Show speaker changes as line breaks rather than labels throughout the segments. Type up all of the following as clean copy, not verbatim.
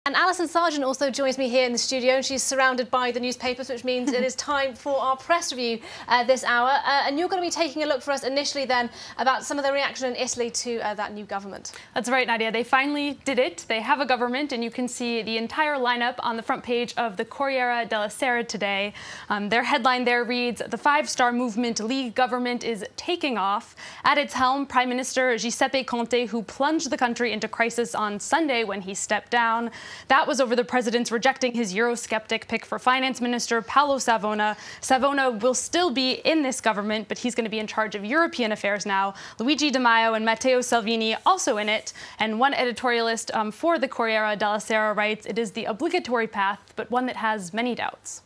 And Alison Sargent also joins me here in the studio, and she's surrounded by the newspapers, which means it is time for our press review this hour. And you're going to be taking a look for us initially then about some of the reaction in Italy to that new government.
That's right, Nadia. They finally did it. They have a government, and you can see the entire lineup on the front page of the Corriere della Sera today. Their headline there reads, "The five-star movement League government is taking off." At its helm, Prime Minister Giuseppe Conte, who plunged the country into crisis on Sunday when he stepped down. That was over the president's rejecting his Eurosceptic pick for finance minister Paolo Savona. Savona will still be in this government, but he's going to be in charge of European affairs now. Luigi Di Maio and Matteo Salvini also in it. And one editorialist for the Corriere della Sera writes, "It is the obligatory path, but one that has many doubts."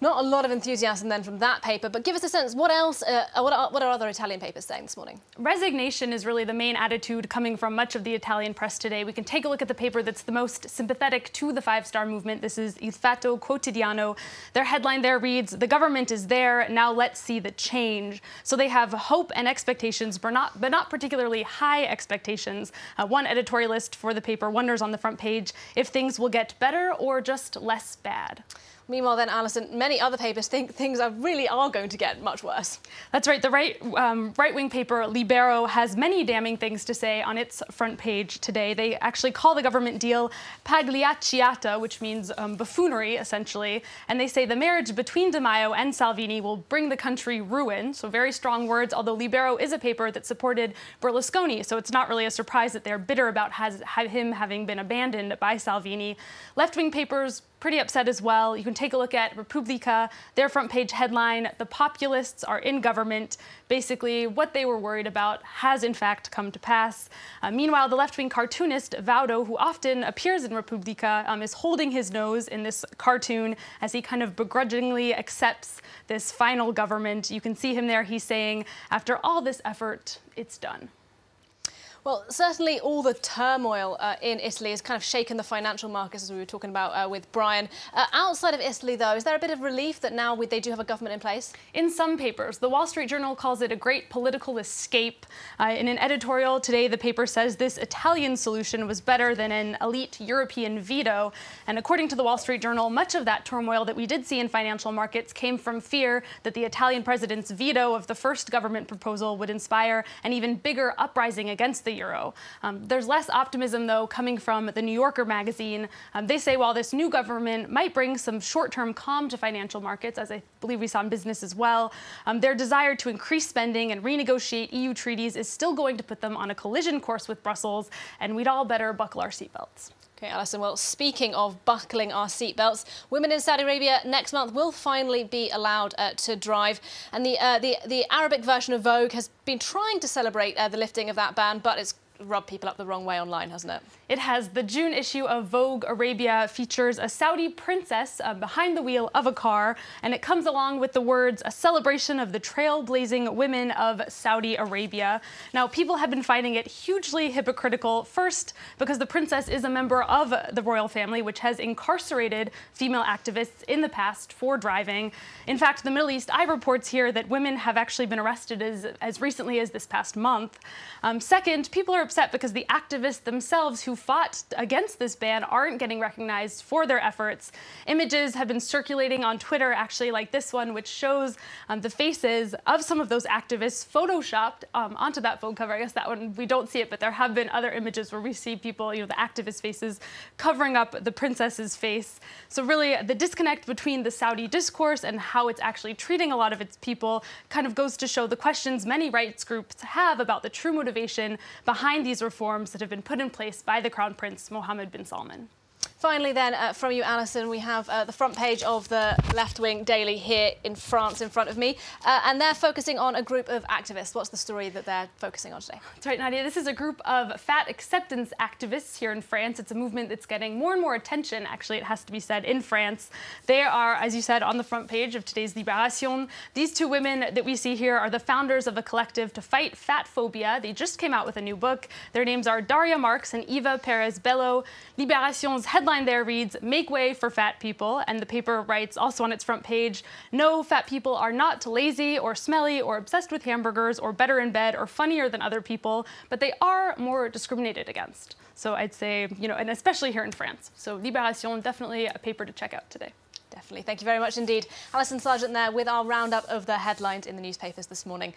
Not a lot of enthusiasm then from that paper, but give us a sense, what else, what are other Italian papers saying this morning?
Resignation is really the main attitude coming from much of the Italian press today. We can take a look at the paper that's the most sympathetic to the five-star movement. This is Il Fatto Quotidiano. Their headline there reads, "The government is there, now let's see the change." So they have hope and expectations, but not particularly high expectations. One editorialist for the paper wonders on the front page if things will get better or just less bad.
Meanwhile then, Alison, many other papers think things really are going to get much worse.
That's right. The right-wing paper Libero has many damning things to say on its front page today. They actually call the government deal pagliacciata, which means buffoonery, essentially. And they say the marriage between Di Maio and Salvini will bring the country ruin. So very strong words, although Libero is a paper that supported Berlusconi. So it's not really a surprise that they're bitter about him having been abandoned by Salvini. Left-wing papers pretty upset as well. You can take a look at Repubblica, their front page headline, "The populists are in government." Basically, what they were worried about has in fact come to pass. Meanwhile, the left-wing cartoonist Vaudo, who often appears in Repubblica, is holding his nose in this cartoon as he kind of begrudgingly accepts this final government. You can see him there. He's saying, "After all this effort, it's done."
Well, certainly all the turmoil in Italy has kind of shaken the financial markets, as we were talking about with Brian. Outside of Italy, though, is there a bit of relief that now they do have a government in place?
In some papers, the Wall Street Journal calls it a great political escape. In an editorial today, the paper says this Italian solution was better than an elite European veto. And according to the Wall Street Journal, much of that turmoil that we did see in financial markets came from fear that the Italian president's veto of the first government proposal would inspire an even bigger uprising against the euro. There's less optimism, though, coming from the New Yorker magazine. They say while this new government might bring some short-term calm to financial markets, as I believe we saw in business as well, their desire to increase spending and renegotiate EU treaties is still going to put them on a collision course with Brussels, and we'd all better buckle our seatbelts.
Okay, Alison, well, speaking of buckling our seatbelts, women in Saudi Arabia next month will finally be allowed to drive. And the Arabic version of Vogue has been trying to celebrate the lifting of that ban, but it's rubbed people up the wrong way online, hasn't it?
It has. The June issue of Vogue Arabia features a Saudi princess behind the wheel of a car, and it comes along with the words, "A celebration of the trailblazing women of Saudi Arabia." Now, people have been finding it hugely hypocritical, first because the princess is a member of the royal family, which has incarcerated female activists in the past for driving. In fact, the Middle East Eye reports here that women have actually been arrested as recently as this past month. Second, people are upset because the activists themselves who fought against this ban aren't getting recognized for their efforts. Images have been circulating on Twitter, actually, like this one, which shows the faces of some of those activists photoshopped onto that Vogue cover. I guess that one, we don't see it, but there have been other images where we see people, the activist faces covering up the princess's face. So really, the disconnect between the Saudi discourse and how it's actually treating a lot of its people kind of goes to show the questions many rights groups have about the true motivation behind these reforms that have been put in place by the Crown Prince Mohammed bin Salman.
Finally then, from you, Alison, we have the front page of the left-wing daily here in France in front of me, and they're focusing on a group of activists. What's the story that they're focusing on today?
That's right, Nadia. This is a group of fat acceptance activists here in France. It's a movement that's getting more and more attention, actually, it has to be said, in France. They are, as you said, on the front page of today's Libération. These two women that we see here are the founders of a collective to fight fat phobia. They just came out with a new book. Their names are Daria Marx and Eva Perez Bello. Libération's headline there reads, "Make way for fat people," and the paper writes also on its front page, "No, fat people are not lazy or smelly or obsessed with hamburgers or better in bed or funnier than other people, but they are more discriminated against." So I'd say, and especially here in France. So Libération, definitely a paper to check out today.
Definitely. Thank you very much indeed. Alison Sargent there with our roundup of the headlines in the newspapers this morning.